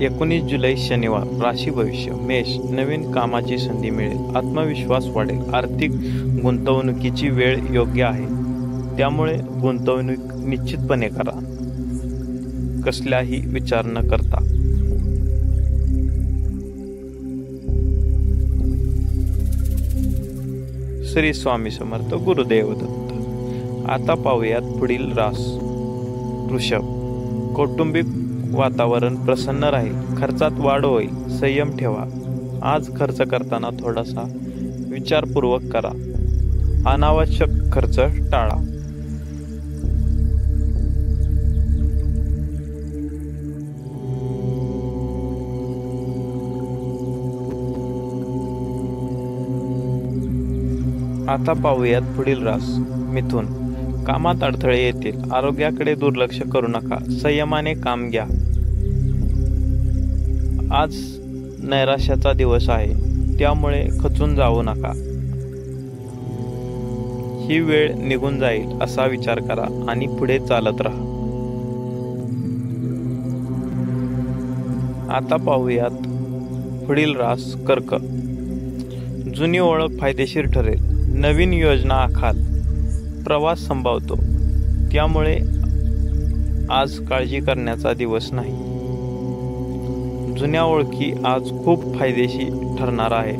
19 जुलै शनिवार. राशी भविष्य. मेष. नवीन कामाची संधी मिळेल, आत्मविश्वास वाढेल. आर्थिक गुंतवणुकीची वेळ योग्य आहे, त्यामुळे गुंतवणूक निश्चितपणे करा, कसल्याही विचार न करता. श्री स्वामी समर्थ. गुरुदेव दत्त. आता पाहूयात पुढील रास. वृषभ. कौटुंबिक वातावरण प्रसन्न राहील, खर्चात वाढ होईल, संयम ठेवा. आज खर्च करताना थोडासा विचारपूर्वक करा, अनावश्यक खर्च टाळा. आता पाहूयात पुढील रास. मिथुन. कामात अडथळे येतील, आरोग्याकडे दुर्लक्ष करू नका, संयमाने काम घ्या. आज नैराश्याचा दिवस आहे, त्यामुळे खचून जाऊ नका. ही वेळ निघून जाईल असा विचार करा आणि पुढे चालत राहा. आता पाहूयात पुढील रास. कर्क. जुनी ओळख फायदेशीर ठरेल, नवीन योजना आखाल, प्रवास संभावतो, त्यामुळे आज काळजी करण्याचा दिवस नाही. जुन्या ओळखी आज खूप फायदेशीर ठरणार आहे.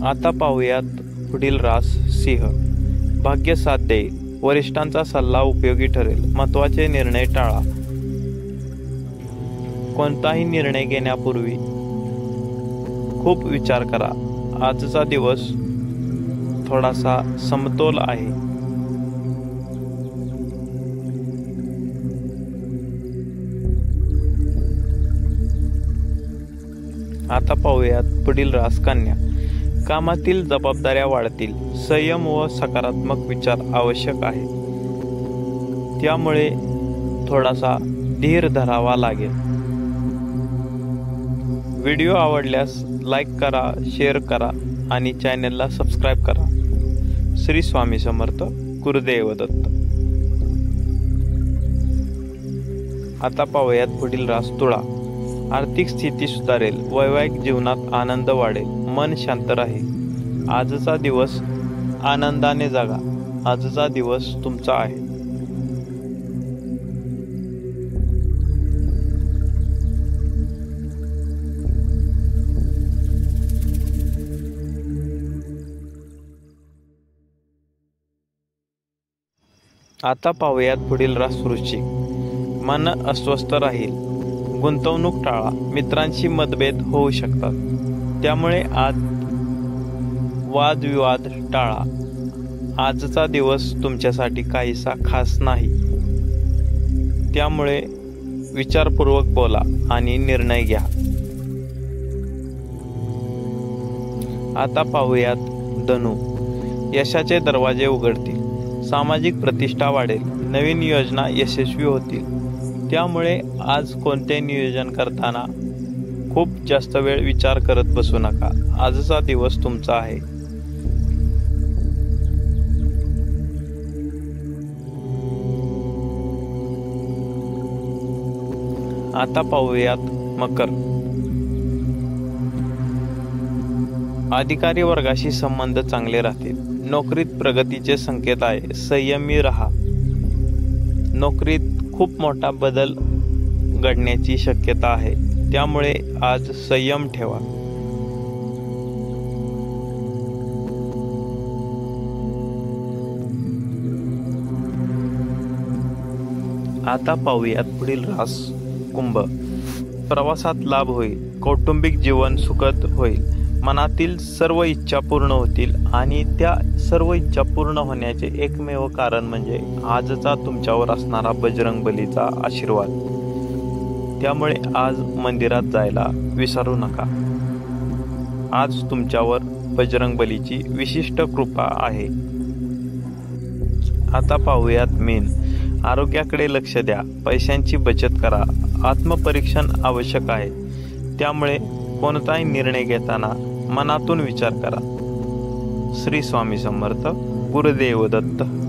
आता पाहूयात पुढील रास. सिंह. भाग्य साथ देईल, वरिष्ठांचा सल्ला उपयोगी ठरेल, महत्त्वाचे निर्णय टाळा. कोणताही निर्णय घेण्यापूर्वी खूप विचार करा. आजचा दिवस थोडासा समतोल आहे. आता पाहूयात पुढील रास. कन्या. कामातील जबाबदाऱ्या वाढतील, संयम व सकारात्मक विचार आवश्यक आहे, त्यामुळे थोडासा धीर धरावा लागेल. व्हिडिओ आवडल्यास लाईक करा, शेअर करा आणि चॅनलला सबस्क्राईब करा. श्री स्वामी समर्थ. गुरुदेव दत्त. आता पाहूयात पुढील रास. तुळा. आर्थिक स्थिती सुधारेल, वैवाहिक जीवनात आनंद वाढेल, मन शांत राहील. आजचा दिवस आनंदाने जगा. आजचा दिवस तुमचा आहे. आता पाहूयात पुढील रास. वृश्चिक. मन अस्वस्थ राहील, गुंतवणूक टाळा, मित्रांशी मतभेद होऊ शकतात, त्यामुळे आज वादविवाद टाळा. आजचा दिवस तुमच्यासाठी काहीसा खास नाही, त्यामुळे विचारपूर्वक बोला आणि निर्णय घ्या. आता पाहूयात धनु. यशाचे दरवाजे उघडतील, सामाजिक प्रतिष्ठा वाढेल, नवीन योजना यशस्वी होतील, त्यामुळे आज कोणते नियोजन करताना खूप जास्त वेळ विचार करत बसू नका. आजचा दिवस तुमचा आहे. आता पाहूयात मकर. अधिकारी वर्गाशी संबंध चांगले राहतील, नोकरीत प्रगतीचे संकेत आहे, संयमी राहा. नोकरीत खूप मोठा बदल घडण्याची शक्यता आहे, त्यामुळे आज संयम ठेवा. आता पाहूयात पुढील रास. कुंभ. प्रवासात लाभ होईल, कौटुंबिक जीवन सुखद होईल, मनातील सर्व इच्छा पूर्ण होतील आणि त्या सर्व इच्छा पूर्ण होण्याचे एकमेव कारण म्हणजे आजचा तुमच्यावर असणारा बजरंगबलीचा आशीर्वाद. त्यामुळे आज मंदिरात जायला विसरू नका. आज तुमच्यावर बजरंगबलीची विशिष्ट कृपा आहे. आता पाहूयात मीन. आरोग्याकडे लक्ष द्या, पैशांची बचत करा, आत्मपरीक्षण आवश्यक आहे, त्यामुळे कोणताही निर्णय घेताना मनातून विचार करा. श्री स्वामी समर्थ. गुरुदेव दत्त.